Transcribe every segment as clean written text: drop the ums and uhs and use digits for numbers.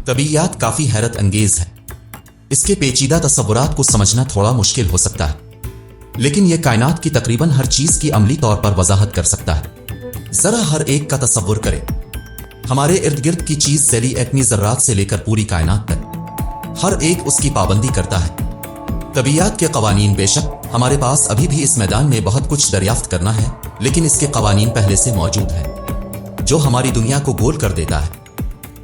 तबीयत काफी हैरत अंगेज है। इसके पेचीदा तस्वुरात को समझना थोड़ा मुश्किल हो सकता है, लेकिन यह कायनात की तकरीबन हर चीज की अमली तौर पर वजाहत कर सकता है। जरा हर एक का तस्वुर करें। हमारे इर्द गिर्द की चीज सेली एटमी जर्रात से लेकर पूरी कायनात तक, हर एक उसकी पाबंदी करता है। तबीयत के कवानीन, बेशक हमारे पास अभी भी इस मैदान में बहुत कुछ दरियाफ्त करना है, लेकिन इसके कवानीन पहले से मौजूद है जो हमारी दुनिया को गोल कर देता है।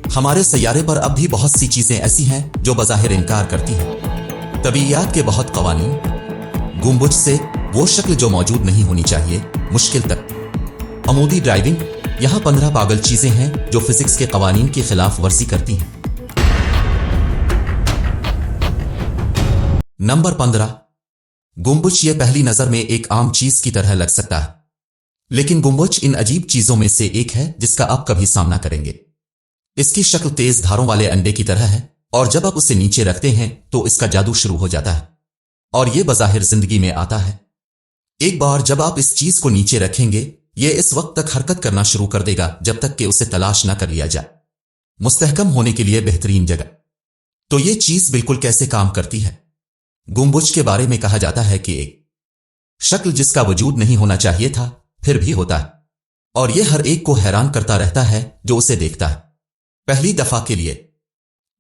हमारे सैयारे पर अब भी बहुत सी चीजें ऐसी हैं जो बज़ाहिर इनकार करती हैं। तबीयत के बहुत कवानीन, गुंबज से वो शक्ल जो मौजूद नहीं होनी चाहिए, मुश्किल तक अमूदी ड्राइविंग, यहां 15 पागल चीजें हैं जो फिजिक्स के कवानीन की खिलाफ वर्जी करती हैं। नंबर 15, गुंबज। ये पहली नजर में एक आम चीज की तरह लग सकता है, लेकिन गुंबज इन अजीब चीजों में से एक है जिसका आप कभी सामना करेंगे। इसकी शक्ल तेज धारों वाले अंडे की तरह है, और जब आप उसे नीचे रखते हैं तो इसका जादू शुरू हो जाता है और यह बज़ाहिर जिंदगी में आता है। एक बार जब आप इस चीज को नीचे रखेंगे, यह इस वक्त तक हरकत करना शुरू कर देगा जब तक कि उसे तलाश न कर लिया जाए। मुस्तहकम होने के लिए बेहतरीन जगह। तो यह चीज बिल्कुल कैसे काम करती है? गुंबज के बारे में कहा जाता है कि एक शक्ल जिसका वजूद नहीं होना चाहिए था फिर भी होता है, और यह हर एक को हैरान करता रहता है जो उसे देखता है। पहली दफा के लिए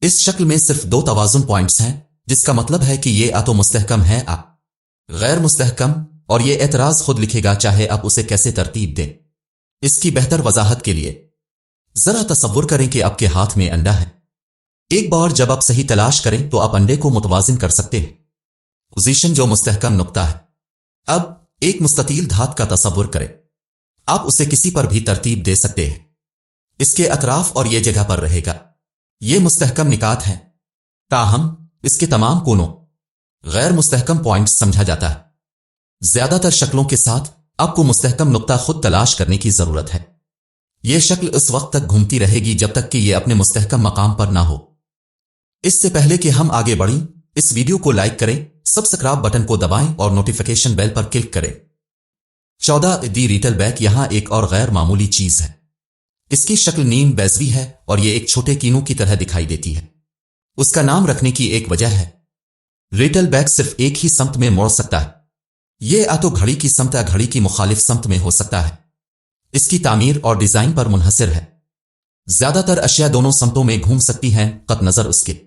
इस शक्ल में सिर्फ 2 तवाजुन पॉइंट्स हैं, जिसका मतलब है कि यह आ तो मुस्तहकम है, आ गैर मुस्तहकम, और यह एतराज खुद लिखेगा चाहे आप उसे कैसे तरतीब दें। इसकी बेहतर वजाहत के लिए जरा तसव्वुर करें कि आपके हाथ में अंडा है। एक बार जब आप सही तलाश करें तो आप अंडे को मुतवाजिन कर सकते हैं। पोजीशन जो मुस्तहकम नुक्ता है। अब एक मुस्ततील धात का तसव्वुर करें। आप उसे किसी पर भी तरतीब दे सकते हैं, इसके अतराफ और ये जगह पर रहेगा। ये मुस्तहकम निकात है, ताहम इसके तमाम कोनों गैर मुस्तहकम पॉइंट्स समझा जाता है। ज्यादातर शक्लों के साथ आपको मुस्तहकम नुक्ता खुद तलाश करने की जरूरत है। यह शक्ल उस वक्त तक घूमती रहेगी जब तक कि यह अपने मुस्तहकम मकाम पर ना हो। इससे पहले कि हम आगे बढ़ें, इस वीडियो को लाइक करें, सब्सक्राइब बटन को दबाएं और नोटिफिकेशन बेल पर क्लिक करें। 14 दी रीटलबैक यहां एक और गैर मामूली चीज है। इसकी शक्ल नीम बेजवी है और यह एक छोटे कीनों की तरह दिखाई देती है। उसका नाम रखने की एक वजह है। रीटलबैक सिर्फ एक ही समत में मोड़ सकता है। यह आ तो घड़ी की समत या घड़ी की मुखालिफ समत में हो सकता है। इसकी तामीर और डिजाइन पर मुनहसिर है। ज्यादातर अशिया दोनों समतों में घूम सकती हैं, कत नजर उसके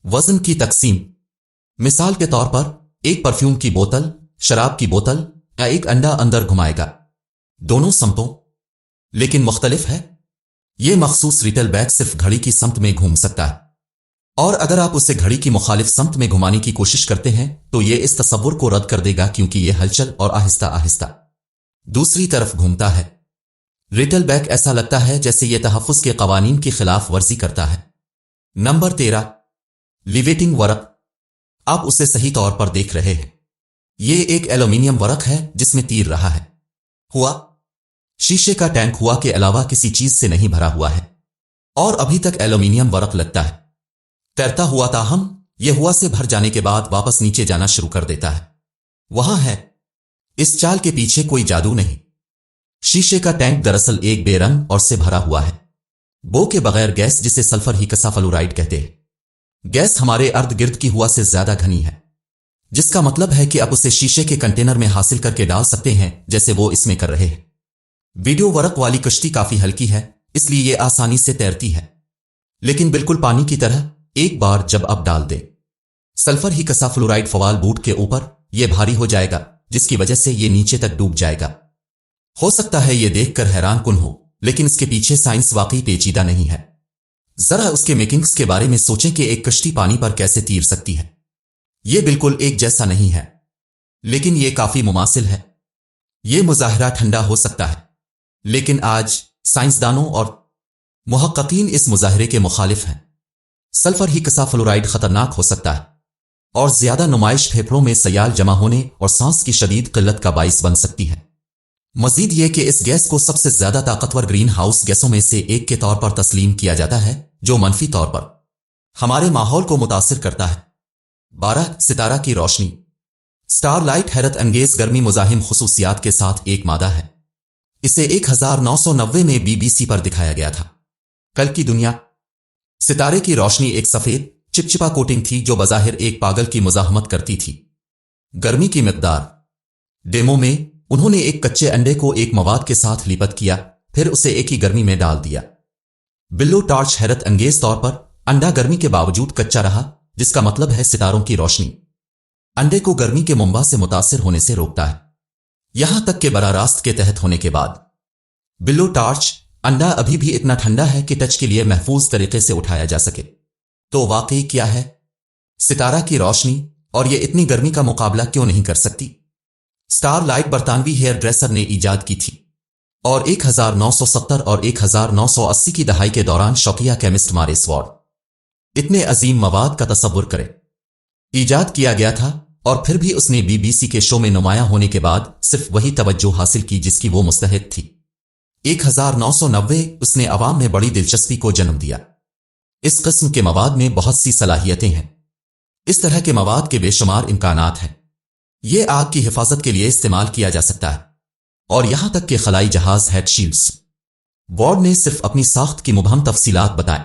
वजन की तकसीम। मिसाल के तौर पर एक परफ्यूम की बोतल, शराब की बोतल या एक अंडा अंदर घुमाएगा, दोनों समतों, लेकिन मुख्तलिफ है। यह मखसूस रीटलबैक सिर्फ घड़ी की समत में घूम सकता है, और अगर आप उसे घड़ी की मुखालिफ समत में घुमाने की कोशिश करते हैं तो यह इस तसव्वुर को रद्द कर देगा, क्योंकि यह हलचल और आहिस्ता आहिस्ता दूसरी तरफ घूमता है। रीटलबैक ऐसा लगता है जैसे यह तहफ़्फ़ुज़ के कवानीन की खिलाफ वर्जी करता है। नंबर 13, लिवेटिंग वरक। आप उसे सही तौर पर देख रहे हैं। यह एक एल्यूमिनियम वरक है जिसमें तीर रहा है। हुआ शीशे का टैंक हुआ के अलावा किसी चीज से नहीं भरा हुआ है, और अभी तक एल्यूमिनियम वरक लगता है। तैरता हुआ, ताहम यह हुआ से भर जाने के बाद वापस नीचे जाना शुरू कर देता है। वहां है। इस चाल के पीछे कोई जादू नहीं। शीशे का टैंक दरअसल एक बेरंग और से भरा हुआ है, बो के बगैर गैस, जिसे सल्फर हीक्साफ्लोराइड कहते हैं। गैस हमारे अर्द गिर्द की हुआ से ज्यादा घनी है, जिसका मतलब है कि आप उसे शीशे के कंटेनर में हासिल करके डाल सकते हैं, जैसे वो इसमें कर रहे हैं। वीडियो वरक वाली कश्ती काफी हल्की है, इसलिए यह आसानी से तैरती है, लेकिन बिल्कुल पानी की तरह। एक बार जब आप डाल दें सल्फर हीक्साफ्लोराइड फवाल बूट के ऊपर, यह भारी हो जाएगा, जिसकी वजह से यह नीचे तक डूब जाएगा। हो सकता है यह देखकर हैरान कुन हो, लेकिन इसके पीछे साइंस वाकई पेचीदा नहीं है। जरा उसके मेकिंग्स के बारे में सोचें कि एक कश्ती पानी पर कैसे तैर सकती है। यह बिल्कुल एक जैसा नहीं है, लेकिन यह काफी मुमासिल है। यह मुजाहिरा ठंडा हो सकता है, लेकिन आज साइंसदानों और मुहक्किकीन इस मुजाहिरे के मुखालिफ हैं। सल्फर हीक्साफ्लोराइड खतरनाक हो सकता है, और ज्यादा नुमाइश फेफड़ों में सयाल जमा होने और सांस की शदीद किल्लत का बाइस बन सकती है। मजीद यह कि इस गैस को सबसे ज्यादा ताकतवर ग्रीन हाउस गैसों में से एक के तौर पर तस्लीम किया जाता है, जो मनफी तौर पर हमारे माहौल को मुतासिर करता है। 12 सितारा की रोशनी। स्टारलाइट हैरत अंगेज गर्मी मुजाहिम खुसूसियात के साथ एक मादा है। इसे 1990 में BBC पर दिखाया गया था। कल की दुनिया सितारे की रोशनी एक सफेद चिपचिपा कोटिंग थी जो बज़ाहिर एक पागल की मुज़ाहमत करती थी। गर्मी की मिकदार। डेमो में उन्होंने एक कच्चे अंडे को एक मवाद के साथ लिपट किया, फिर उसे एक ही गर्मी में डाल दिया। बिल्लो टार्च हैरत अंगेज तौर पर अंडा गर्मी के बावजूद कच्चा रहा, जिसका मतलब है सितारों की रोशनी अंडे को गर्मी के मुंबा से मुतासिर होने से रोकता है, यहां तक कि बराह रास्त के तहत होने के बाद। बिल्लो टार्च अंडा अभी भी इतना ठंडा है कि टच के लिए महफूज तरीके से उठाया जा सके। तो वाकई क्या है? सितारा की रोशनी और ये इतनी गर्मी का मुकाबला क्यों नहीं कर सकती? स्टारलाइट बरतानवी हेयर ड्रेसर ने ईजाद की थी और 1970 और 1980 की दहाई के दौरान शौकिया केमिस्ट मारिस वॉर्ड इतने अजीम मवाद का तसव्वुर करें ईजाद किया गया था, और फिर भी उसने बीबीसी के शो में नुमाया होने के बाद सिर्फ वही तवज्जो हासिल की जिसकी वो मुस्तहिक थी। 1990 उसने अवाम में बड़ी दिलचस्पी को जन्म दिया। इस किस्म के मवाद में बहुत सी सलाहियतें हैं। इस तरह के मवाद के बेशुमार इम्कानात हैं। ये आग की हिफाजत के लिए इस्तेमाल किया जा सकता है, और यहां तक कि खलाई जहाज हेड शील्ड्स। वॉर्ड ने सिर्फ अपनी साख्त की मुबहम तफसीलात बताएं।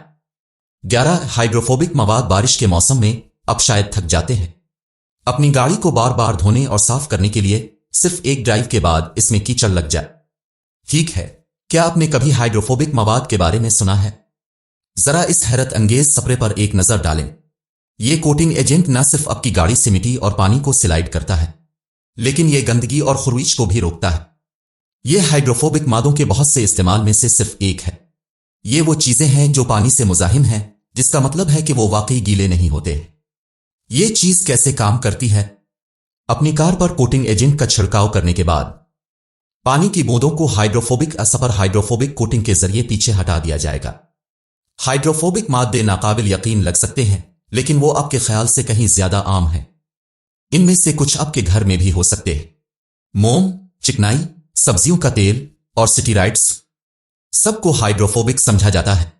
11 हाइड्रोफोबिक मवाद बारिश के मौसम में अब शायद थक जाते हैं। अपनी गाड़ी को बार बार धोने और साफ करने के लिए सिर्फ एक ड्राइव के बाद इसमें कीचड़ लग जाए। ठीक है, क्या आपने कभी हाइड्रोफोबिक मवाद के बारे में सुना है? जरा इस हैरत अंगेज स्प्रे पर एक नजर डालें। यह कोटिंग एजेंट न सिर्फ आपकी गाड़ी से मिट्टी और पानी को स्लाइड करता है, लेकिन यह गंदगी और खुरीच को भी रोकता है। यह हाइड्रोफोबिक मादों के बहुत से इस्तेमाल में से सिर्फ एक है। ये वो चीजें हैं जो पानी से मुजाहिम हैं, जिसका मतलब है कि वो वाकई गीले नहीं होते। ये चीज कैसे काम करती है? अपनी कार पर कोटिंग एजेंट का छिड़काव करने के बाद पानी की बूंदों को हाइड्रोफोबिक असपर हाइड्रोफोबिक कोटिंग के जरिए पीछे हटा दिया जाएगा। हाइड्रोफोबिक मादे नाकाबिल यकीन लग सकते हैं, लेकिन वो आपके ख्याल से कहीं ज्यादा आम हैं। इनमें से कुछ आपके घर में भी हो सकते हैं। मोम, चिकनाई, सब्जियों का तेल और स्टीराइड्स सबको हाइड्रोफोबिक समझा जाता है।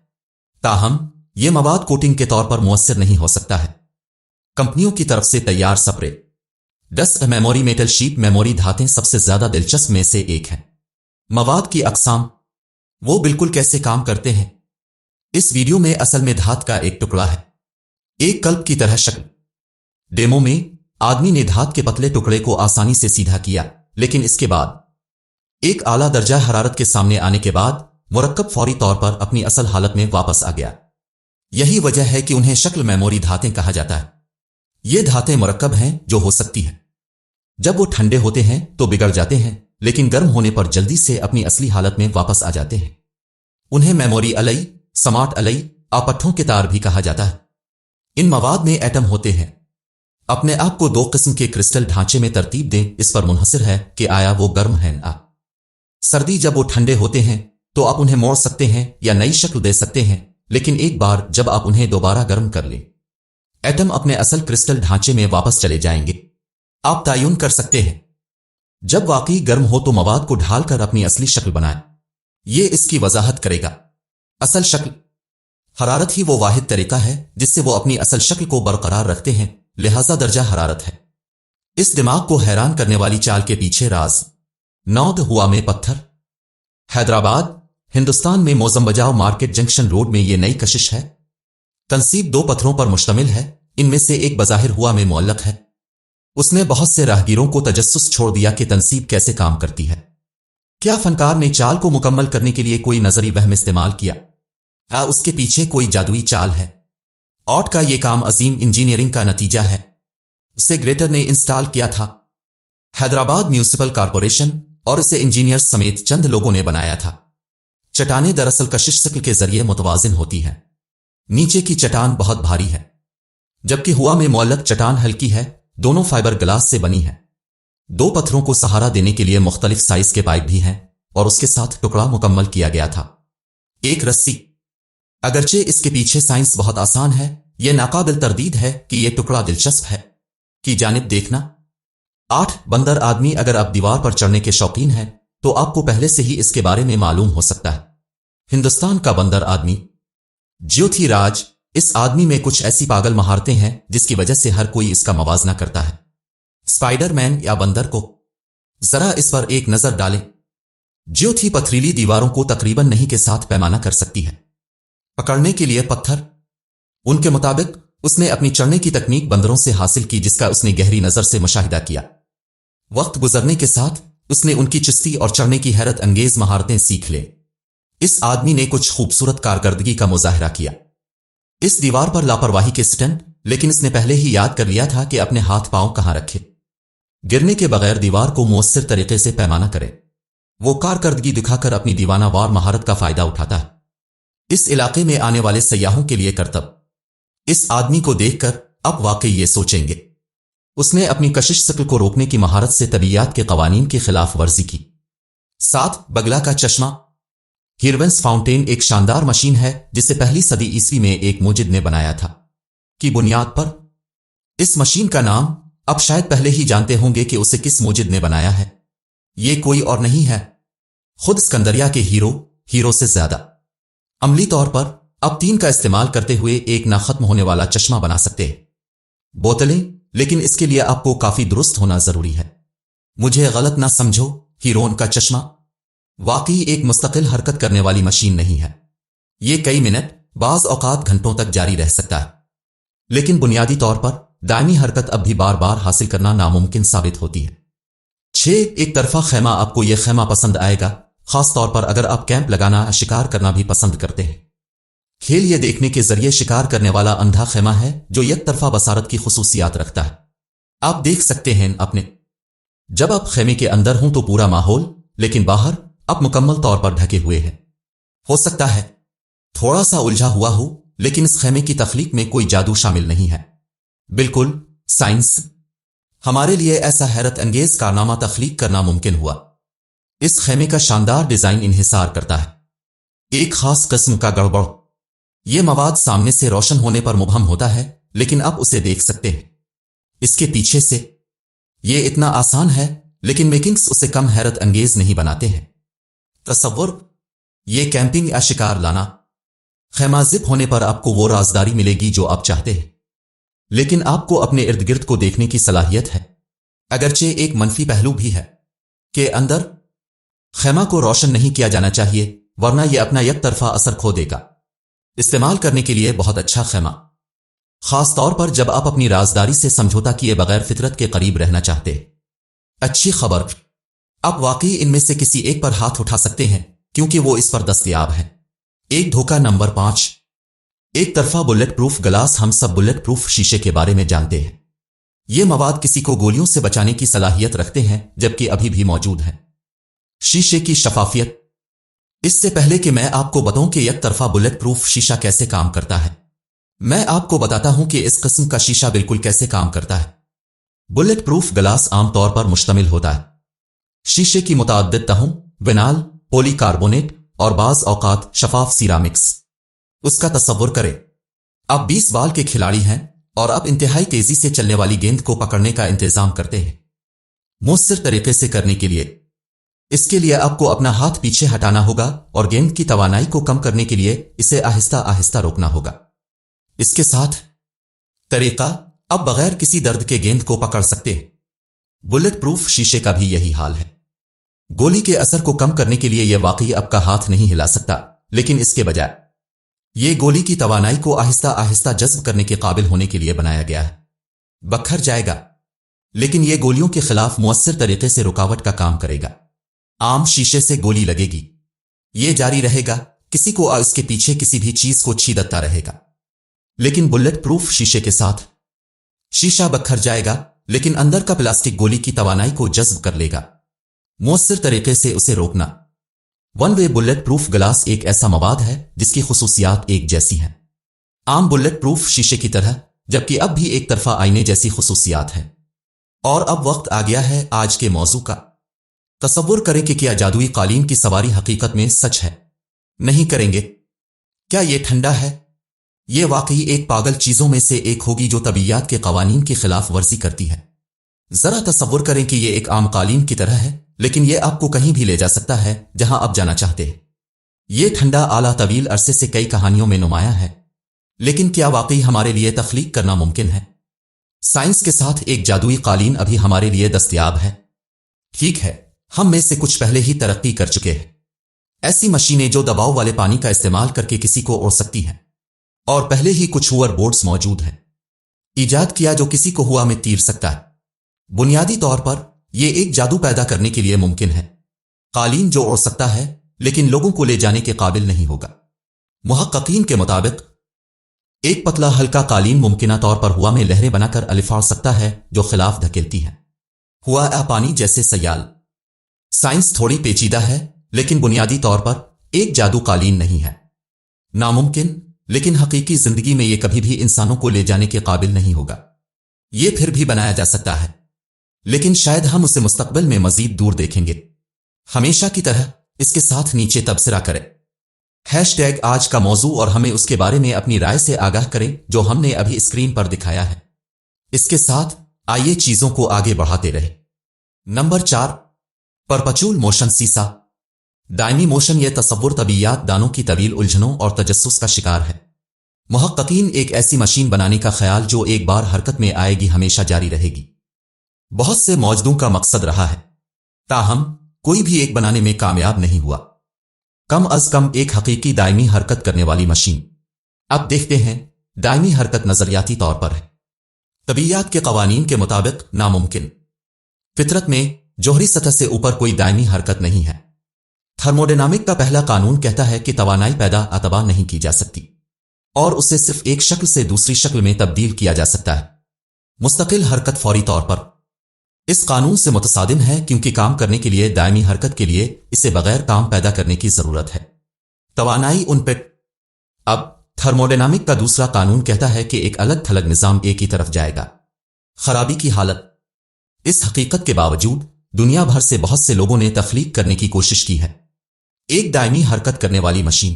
ताहम ये मवाद कोटिंग के तौर पर मुअस्सिर नहीं हो सकता है। कंपनियों की तरफ से तैयार spray dust memory metal sheet memory धातें सबसे ज्यादा दिलचस्प में से एक है। मवाद की अकसाम वो बिल्कुल कैसे काम करते हैं? इस वीडियो में असल में धात का एक टुकड़ा है, एक कल्प की तरह शक्ल। डेमो में आदमी ने धात के पतले टुकड़े को आसानी से सीधा किया, लेकिन इसके बाद एक आला दर्जा हरारत के सामने आने के बाद मुरक्कब फौरी तौर पर अपनी असल हालत में वापस आ गया। यही वजह है कि उन्हें शक्ल मेमोरी धातें कहा जाता है। ये धातें मुरक्कब हैं जो हो सकती है जब वो ठंडे होते हैं तो बिगड़ जाते हैं, लेकिन गर्म होने पर जल्दी से अपनी असली हालत में वापस आ जाते हैं। उन्हें मेमोरी अलई, स्मार्ट अलई, आपट्ठों के तार भी कहा जाता है। इन मवाद में एटम होते हैं। अपने आप को दो किस्म के क्रिस्टल ढांचे में तरतीब दें, इस पर मुनहसिर है कि आया वो गर्म है ना सर्दी। जब वो ठंडे होते हैं तो आप उन्हें मोड़ सकते हैं या नई शक्ल दे सकते हैं, लेकिन एक बार जब आप उन्हें दोबारा गर्म कर लें, एटम अपने असल क्रिस्टल ढांचे में वापस चले जाएंगे। आप तयन कर सकते हैं जब वाकई गर्म हो तो मवाद को ढालकर अपनी असली शक्ल बनाएं। ये इसकी वजाहत करेगा। असल शक्ल हरारत ही वो वाहिद तरीका है जिससे वो अपनी असल शक्ल को बरकरार रखते हैं, लिहाजा दर्जा हरारत है। इस दिमाग को हैरान करने वाली चाल के पीछे राज। नौद हुआ में पत्थर। हैदराबाद, हिंदुस्तान में मोजम्बजाओ मार्केट जंक्शन रोड में ये नई कशिश है। तंसीब दो पत्थरों पर मुश्तमिल है। इनमें से एक बज़ाहिर हुआ में मुअल्लक है। उसने बहुत से राहगीरों को तजस्सुस छोड़ दिया कि तंसीब कैसे काम करती है। क्या फनकार ने चाल को मुकम्मल करने के लिए कोई नजरी वहम इस्तेमाल किया? उसके पीछे कोई जादुई चाल है? ऑट का यह काम अजीम इंजीनियरिंग का नतीजा है। उसे ग्रेटर ने इंस्टॉल किया था। हैदराबाद म्यूनिसिपल कॉरपोरेशन और इसे इंजीनियर्स समेत चंद लोगों ने बनाया था। चट्टानें दरअसल कशिश शक्ल के जरिए मुतवाजिन होती हैं। नीचे की चट्टान बहुत भारी है, जबकि हुआ में मुअल्लक चट्टान हल्की है। दोनों फाइबर ग्लास से बनी है। दो पत्थरों को सहारा देने के लिए मुख्तलिफ साइज के पाइप भी हैं, और उसके साथ टुकड़ा मुकम्मल किया गया था। एक रस्सी। अगरचे इसके पीछे साइंस बहुत आसान है, यह नाकाबिल तरदीद है कि यह टुकड़ा दिलचस्प है। की जानिब देखना। 8 बंदर आदमी। अगर आप दीवार पर चढ़ने के शौकीन हैं तो आपको पहले से ही इसके बारे में मालूम हो सकता है। हिंदुस्तान का बंदर आदमी ज्योतिराज। इस आदमी में कुछ ऐसी पागल महारतें हैं जिसकी वजह से हर कोई इसका मवाजना करता है। स्पाइडरमैन या बंदर को जरा इस पर एक नजर डालें। ज्योति पथरीली दीवारों को तकरीबन नहीं के साथ पैमाना कर सकती है। पकड़ने के लिए पत्थर ان کے مطابق اس نے اپنی چڑھنے کی تکنیک بندروں سے حاصل کی، جس کا اس نے گہری نظر سے مشاہدہ کیا۔ وقت گزرنے کے ساتھ اس نے ان کی چستی اور چڑھنے کی حیرت انگیز مہارتیں سیکھ لیں۔ اس آدمی نے کچھ خوبصورت کارکردگی کا مظاہرہ کیا۔ اس دیوار پر لاپرواہی کے سٹنٹ، لیکن اس نے پہلے ہی یاد کر لیا تھا کہ اپنے ہاتھ پاؤں کہاں رکھے۔ گرنے کے بغیر دیوار کو مؤثر طریقے سے پیمانہ کرے۔ وہ کارکردگی دکھا کر اپنی دیوانہ وار مہارت کا فائدہ اٹھاتا ہے۔ اس علاقے میں آنے والے سیاحوں کے لیے کرتب۔ اس آدمی کو دیکھ کر اب واقعی یہ سوچیں گے۔ اس نے اپنی کشش شکل کو روکنے کی مہارت سے طبیعیات کے قوانین کی خلاف ورزی کی۔ 7 بگلا کا چشمہ ہیروینس فاؤنٹین ایک شاندار مشین ہے جسے پہلی صدی عیسوی میں ایک موجد نے بنایا تھا۔ کی بنیاد پر اس مشین کا نام اب شاید پہلے ہی جانتے ہوں گے کہ اسے کس موجد نے بنایا ہے۔ یہ کوئی اور نہیں ہے، خود اسکندریہ کے ہیرو سے زیادہ عملی طور پر اب 3 کا استعمال کرتے ہوئے ایک نہ ختم ہونے والا چشمہ بنا سکتے ہیں۔ بوتلیں، لیکن اس کے لیے آپ کو کافی درست ہونا ضروری ہے۔ مجھے غلط نہ سمجھو، ہیرون کا چشمہ واقعی ایک مستقل حرکت کرنے والی مشین نہیں ہے۔ یہ کئی منٹ، بعض اوقات گھنٹوں تک جاری رہ سکتا ہے، لیکن بنیادی طور پر دائمی حرکت اب بھی بار بار حاصل کرنا ناممکن ثابت ہوتی ہے۔ 6 ایک طرفہ خیمہ آپ کو یہ خیمہ پسند آئے گا، خاص طور پر اگر آپ کیمپ لگانا یا شکار کرنا بھی پسند کرتے ہیں۔ کھیل یہ دیکھنے کے ذریعے شکار کرنے والا اندھا خیمہ ہے جو یک طرفہ بصارت کی خصوصیات رکھتا ہے۔ آپ دیکھ سکتے ہیں اپنے جب آپ خیمے کے اندر ہوں تو پورا ماحول، لیکن باہر آپ مکمل طور پر ڈھکے ہوئے ہیں۔ ہو سکتا ہے تھوڑا سا الجھا ہوا ہو، لیکن اس خیمے کی تخلیق میں کوئی جادو شامل نہیں ہے۔ بالکل، سائنس ہمارے لیے ایسا حیرت انگیز کارنامہ تخلیق کرنا ممکن ہوا۔ اس خیمے کا شاندار ڈیزائن انحصار کرتا ہے ایک خاص قسم کا گڑبڑ۔ یہ مواد سامنے سے روشن ہونے پر مبہم ہوتا ہے، لیکن آپ اسے دیکھ سکتے ہیں اس کے پیچھے سے۔ یہ اتنا آسان ہے، لیکن میکنگز اسے کم حیرت انگیز نہیں بناتے ہیں۔ تصور، یہ کیمپنگ یا شکار لانا خیمہ زپ ہونے پر آپ کو وہ رازداری ملے گی جو آپ چاہتے ہیں، لیکن آپ کو اپنے ارد گرد کو دیکھنے کی صلاحیت ہے۔ اگرچہ ایک منفی پہلو بھی ہے کہ اندر خیمہ کو روشن نہیں کیا جانا چاہیے، ورنہ یہ اپنا یک طرفہ اثر کھو دے گا۔ استعمال کرنے کے لیے بہت اچھا خیمہ، خاص طور پر جب آپ اپنی رازداری سے سمجھوتا کیے بغیر فطرت کے قریب رہنا چاہتے ہیں۔ اچھی خبر، آپ واقعی ان میں سے کسی ایک پر ہاتھ اٹھا سکتے ہیں کیونکہ وہ اس پر دستیاب ہے۔ ایک دھوکہ نمبر 5، ایک طرفہ بلٹ پروف گلاس۔ ہم سب بلٹ پروف شیشے کے بارے میں جانتے ہیں۔ یہ مواد کسی کو گولیوں سے بچانے کی صلاحیت رکھتے ہیں، جبکہ ابھی بھی موجود ہیں۔ شیشے کی شفافیت۔ اس سے پہلے کہ میں آپ کو بتاؤں کہ یک طرفہ بلٹ پروف شیشہ کیسے کام کرتا ہے، میں آپ کو بتاتا ہوں کہ اس قسم کا شیشہ بالکل کیسے کام کرتا ہے۔ بلٹ پروف گلاس عام طور پر مشتمل ہوتا ہے شیشے کی متعدد تہوں، وینال، پولی کاربونیٹ اور بعض اوقات شفاف سیرامکس۔ اس کا تصور کریں، آپ 20 بال کے کھلاڑی ہیں اور آپ انتہائی تیزی سے چلنے والی گیند کو پکڑنے کا انتظام کرتے ہیں۔ مؤثر طریقے سے کرنے کے لیے اس کے لیے آپ کو اپنا ہاتھ پیچھے ہٹانا ہوگا اور گیند کی توانائی کو کم کرنے کے لیے اسے آہستہ آہستہ روکنا ہوگا۔ اس کے ساتھ طریقہ اب بغیر کسی درد کے گیند کو پکڑ سکتے ہیں۔ بلٹ پروف شیشے کا بھی یہی حال ہے۔ گولی کے اثر کو کم کرنے کے لیے یہ واقعی آپ کا ہاتھ نہیں ہلا سکتا، لیکن اس کے بجائے یہ گولی کی توانائی کو آہستہ آہستہ جذب کرنے کے قابل ہونے کے لیے بنایا گیا ہے۔ بکھر جائے گا، لیکن یہ گولیوں کے خلاف مؤثر طریقے سے رکاوٹ کا کام کرے گا۔ عام شیشے سے گولی لگے گی، یہ جاری رہے گا، کسی کو اس کے پیچھے کسی بھی چیز کو چھیدتا رہے گا۔ لیکن بلٹ پروف شیشے کے ساتھ شیشہ بکھر جائے گا، لیکن اندر کا پلاسٹک گولی کی توانائی کو جذب کر لے گا۔ مؤثر طریقے سے اسے روکنا۔ One way bullet proof glass ایک ایسا مواد ہے جس کی خصوصیات ایک جیسی ہیں عام بلٹ پروف شیشے کی طرح، جبکہ اب بھی ایک طرفہ آئینے جیسی خصوصیات ہیں۔ اور اب وقت آ گیا ہے آج کے موضوع کا۔ تصور کریں کہ کیا جادوئی قالین کی سواری حقیقت میں سچ ہے؟ نہیں کریں گے؟ کیا یہ ٹھنڈا ہے؟ یہ واقعی ایک پاگل چیزوں میں سے ایک ہوگی جو طبیعیات کے قوانین کی خلاف ورزی کرتی ہے۔ ذرا تصور کریں کہ یہ ایک عام قالین کی طرح ہے، لیکن یہ آپ کو کہیں بھی لے جا سکتا ہے جہاں آپ جانا چاہتے ہیں۔ یہ ٹھنڈا آلہ طویل عرصے سے کئی کہانیوں میں نمایاں ہے، لیکن کیا واقعی ہمارے لیے تخلیق کرنا ممکن ہے؟ سائنس کے ساتھ ایک جادوئی قالین ابھی ہمارے لیے دستیاب ہے۔ ٹھیک ہے، ہم میں سے کچھ پہلے ہی ترقی کر چکے ہیں۔ ایسی مشینیں جو دباؤ والے پانی کا استعمال کر کے کسی کو اڑ سکتی ہیں۔ और पहले ही कुछ हुअर बोर्ड्स मौजूद हैं इजाद किया जो किसी को हुआ में तीर सकता है। बुनियादी तौर पर यह एक जादू पैदा करने के लिए मुमकिन है, कालीन जो उड़ सकता है लेकिन लोगों को ले जाने के काबिल नहीं होगा। मुहक्किकीन के मुताबिक एक पतला हल्का कालीन मुमकिना तौर पर हुआ में लहरें बनाकर अलिफाड़ सकता है जो खिलाफ धकेलती हैं। हुआ पानी जैसे सयाल। साइंस थोड़ी पेचीदा है लेकिन बुनियादी तौर पर एक जादू कालीन नहीं है। नामुमकिन, लेकिन हकीकी जिंदगी में यह कभी भी इंसानों को ले जाने के काबिल नहीं होगा। यह फिर भी बनाया जा सकता है, लेकिन शायद हम उसे मुस्तकबिल में मजीद दूर देखेंगे। हमेशा की तरह इसके साथ नीचे तबसरा करें #आज का मौजू और हमें उसके बारे में अपनी राय से आगाह करें जो हमने अभी स्क्रीन पर दिखाया है। इसके साथ आइए चीजों को आगे बढ़ाते रहे। नंबर 4, परपेचुअल मोशन सीसा। दायमी मोशन यह तसव्वुर तबीयात दानों की तवील उलझनों और तजस्सुस का शिकार है। मुहक्किकीन एक ऐसी मशीन बनाने का ख्याल जो एक बार हरकत में आएगी हमेशा जारी रहेगी। बहुत से मौजूदों का मकसद रहा है, ताहम कोई भी एक बनाने में कामयाब नहीं हुआ, कम अज कम एक हकीकी दायमी हरकत करने वाली मशीन। अब देखते हैं, दायमी हरकत नजरियाती तौर पर है, तबीयात के कवानीन के मुताबिक नामुमकिन। फितरत में जोहरी सतह से ऊपर कोई दायमी हरकत नहीं है। थर्मोडायनामिक का पहला कानून कहता है कि तवानाई पैदा अतबा नहीं की जा सकती और उसे सिर्फ एक शक्ल से दूसरी शक्ल में तब्दील किया जा सकता है। मुस्तकिल हरकत फौरी तौर पर इस कानून से मुतसादिम है क्योंकि काम करने के लिए दायमी हरकत के लिए इसे बगैर काम पैदा करने की जरूरत है। तवानाई उन पे। अब थर्मोडायनामिक का दूसरा कानून कहता है कि एक अलग थलग निजाम एक ही तरफ जाएगा, खराबी की हालत। इस हकीकत के बावजूद दुनिया भर से बहुत से लोगों ने तख्लीक करने की कोशिश की है एक दायमी हरकत करने वाली मशीन।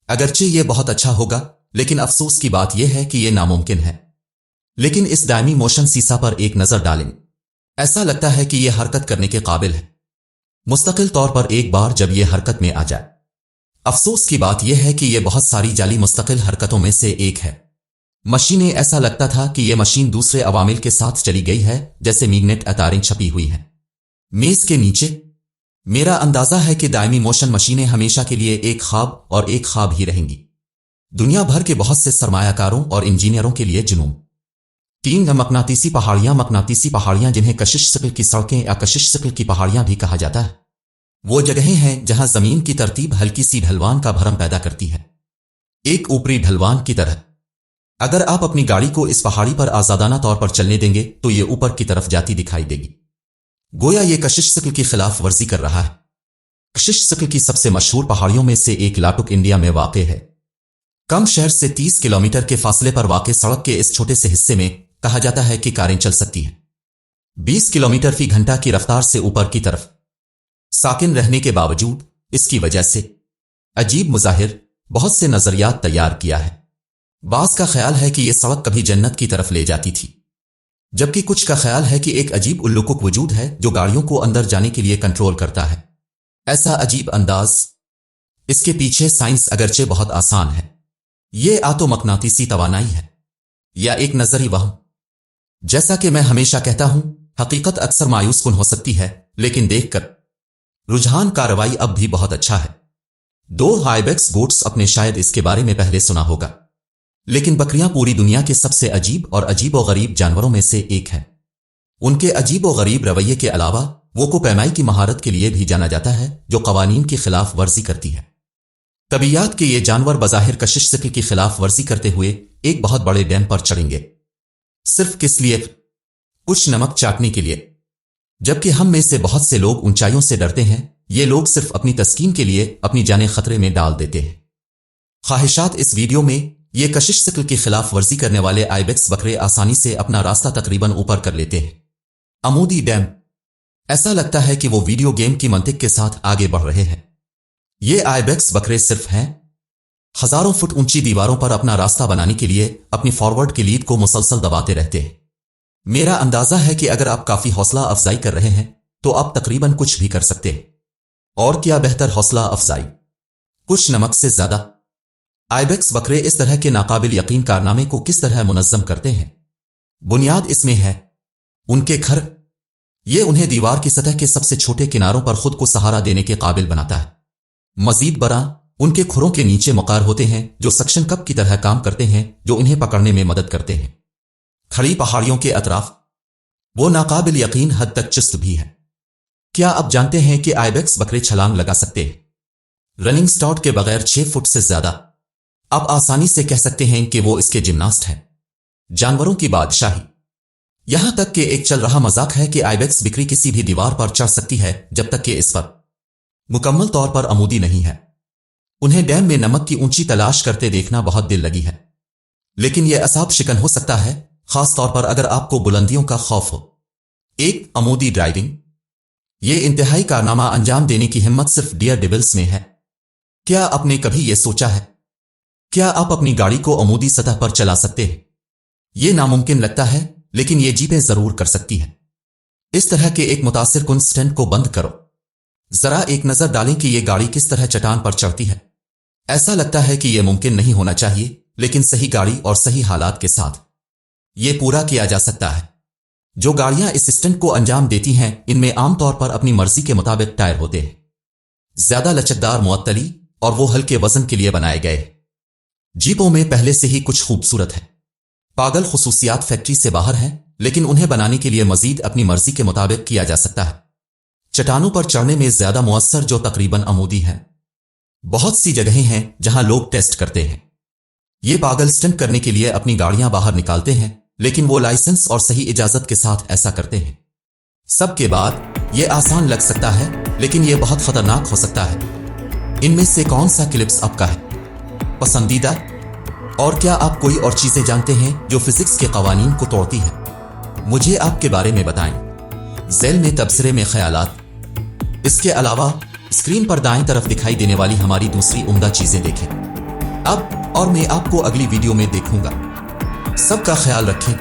अगरचे यह बहुत अच्छा होगा, लेकिन अफसोस की बात यह है कि यह नामुमकिन है। लेकिन इस दायमी मोशन सीसा पर एक नजर डालें। ऐसा लगता है कि यह हरकत करने के काबिल है, मुस्तकिल तौर पर एक बार जब यह हरकत में आ जाए। अफसोस की बात यह है कि यह बहुत सारी जाली मुस्तकिल हरकतों में से एक है। मशीनें ऐसा लगता था कि यह मशीन दूसरे अवामिल के साथ चली गई है, जैसे मैग्नेट तारें छपी हुई हैं मेज के नीचे। मेरा अंदाजा है कि दायमी मोशन मशीनें हमेशा के लिए एक ख्वाब और एक ख्वाब ही रहेंगी। दुनिया भर के बहुत से सरमायाकारों और इंजीनियरों के लिए जुनून। 3 मकनातीसी पहाड़ियां जिन्हें कशिश शक्ल की सड़कें या कशिश शक्ल की पहाड़ियां भी कहा जाता है, वो जगहें हैं जहां जमीन की तरतीब हल्की सी ढलवान का भरम पैदा करती है, एक ऊपरी ढलवान की तरह। अगर आप अपनी गाड़ी को इस पहाड़ी पर आजादाना तौर पर चलने देंगे तो ये ऊपर की तरफ जाती दिखाई देगी, गोया ये कशिश शक्ल की खिलाफ वर्जी कर रहा है। कशिश शक्ल की सबसे मशहूर पहाड़ियों में से एक लाटुक इंडिया में वाक़ है। कम शहर से 30 किलोमीटर के फासले पर वाक़ सड़क के इस छोटे से हिस्से में कहा जाता है कि कारें चल सकती हैं 20 किलोमीटर फी घंटा की रफ्तार से ऊपर की तरफ। साकिन रहने के बावजूद इसकी वजह से अजीब मुजाहिर बहुत से नजरियात तैयार किया है। बास का ख्याल है कि यह सड़क कभी जन्नत की तरफ ले जाती थी, जबकि कुछ का ख्याल है कि एक अजीब उल्लुकुक वजूद है जो गाड़ियों को अंदर जाने के लिए कंट्रोल करता है। ऐसा अजीब अंदाज। इसके पीछे साइंस अगरचे बहुत आसान है। यह आ तो मकनातीसी तवानाई है या एक नजरी वहम। जैसा कि मैं हमेशा कहता हूं, हकीकत अक्सर मायूस कुन हो सकती है, लेकिन देखकर रुझान कार्रवाई अब भी बहुत अच्छा है। 2 आइबेक्स गोट्स अपने शायद इसके बारे में पहले सुना होगा, लेकिन बकरियां पूरी दुनिया के सबसे अजीब और अजीबोगरीब जानवरों में से एक है। उनके अजीबोगरीब रवैये के अलावा वो को पैमाई की महारत के लिए भी जाना जाता है जो कवानीन की खिलाफ वर्जी करती है। तबीयात के ये जानवर बज़ाहिर कशिश शक्ल की खिलाफ वर्जी करते हुए एक बहुत बड़े डैम पर चढ़ेंगे, सिर्फ किस लिए? कुछ नमक चाटने के लिए। जबकि हम में से बहुत से लोग ऊंचाइयों से डरते हैं, ये लोग सिर्फ अपनी तस्कीन के लिए अपनी जानें खतरे में डाल देते हैं। ख्वाहिशात इस वीडियो में ये कशिश शक्ल की खिलाफ वर्जी करने वाले आइबेक्स बकरे आसानी से अपना रास्ता तकरीबन ऊपर कर लेते हैं। अमूदी डैम। ऐसा लगता है कि वो वीडियो गेम की मंतिक के साथ आगे बढ़ रहे हैं। ये आइबेक्स बकरे सिर्फ हैं हजारों फुट ऊंची दीवारों पर अपना रास्ता बनाने के लिए अपनी फॉरवर्ड की लीड को मुसलसल दबाते रहते हैं। मेरा अंदाजा है कि अगर आप काफी हौसला अफजाई कर रहे हैं तो आप तकरीबन कुछ भी कर सकते हैं। और क्या बेहतर हौसला अफजाई, कुछ नमक से ज्यादा। आइबेक्स बकरे इस तरह के नाकाबिल यकीन कारनामे को किस तरह मुनज़्ज़म करते हैं? बुनियाद इसमें है उनके घर। ये उन्हें दीवार की सतह के सबसे छोटे किनारों पर खुद को सहारा देने के काबिल बनाता है। मजीद बड़ा उनके खुरों के नीचे मकार होते हैं जो सक्शन कप की तरह काम करते हैं जो उन्हें पकड़ने में मदद करते हैं। खड़ी पहाड़ियों के अतराफ वो नाकाबिल यकीन हद तक चुस्त भी है। क्या आप जानते हैं कि आइबेक्स बकरे छलांग लगा सकते हैं, रनिंग स्टार्ट के बगैर 6 फुट से ज्यादा? आप आसानी से कह सकते हैं कि वो इसके जिम्नास्ट हैं। जानवरों की बादशाही। यहां तक कि एक चल रहा मजाक है कि आइबेक्स बिक्री किसी भी दीवार पर चढ़ सकती है जब तक कि इस पर मुकम्मल तौर पर आमूदी नहीं है। उन्हें डैम में नमक की ऊंची तलाश करते देखना बहुत दिल लगी है, लेकिन यह असाब शिकन हो सकता है, खास तौर पर अगर आपको बुलंदियों का खौफ हो। एक अमूदी ड्राइविंग। यह इंतहाई कारनामा अंजाम देने की हिम्मत सिर्फ डियर डेविल्स में है। क्या आपने कभी यह सोचा है, क्या आप अपनी गाड़ी को अमूदी सतह पर चला सकते हैं? यह नामुमकिन लगता है, लेकिन ये जीपें जरूर कर सकती हैं। इस तरह के एक मुतासिर कुन स्टंट को बंद करो। जरा एक नजर डालें कि यह गाड़ी किस तरह चट्टान पर चढ़ती है। ऐसा लगता है कि यह मुमकिन नहीं होना चाहिए, लेकिन सही गाड़ी और सही हालात के साथ यह पूरा किया जा सकता है। जो गाड़ियां इस स्टंट को अंजाम देती हैं, इनमें आमतौर पर अपनी मर्जी के मुताबिक टायर होते हैं, ज्यादा लचकदार मुअत्तली, और वो हल्के वजन के लिए बनाए गए। जीपों में पहले से ही कुछ खूबसूरत है पागल खुसूसियात फैक्ट्री से बाहर हैं, लेकिन उन्हें बनाने के लिए मजीद अपनी मर्जी के मुताबिक किया जा सकता है। चट्टानों पर चढ़ने में ज्यादा मुअस्सर जो तकरीबन आमूदी है। बहुत सी जगहें हैं जहां लोग टेस्ट करते हैं। ये पागल स्टंट करने के लिए अपनी गाड़ियां बाहर निकालते हैं, लेकिन वो लाइसेंस और सही इजाजत के साथ ऐसा करते हैं। सबके बाद यह आसान लग सकता है, लेकिन यह बहुत खतरनाक हो सकता है। इनमें से कौन सा क्लिप्स आपका है पसंदीदा? और क्या आप कोई और चीजें जानते हैं जो फिजिक्स के कवानीन को तोड़ती हैं? मुझे आपके बारे में बताएं। ज़ेल में तबसरे में ख्यालात। इसके अलावा स्क्रीन पर दाएं तरफ दिखाई देने वाली हमारी दूसरी उम्दा चीजें देखें। अब और मैं आपको अगली वीडियो में देखूंगा। सबका ख्याल रखें।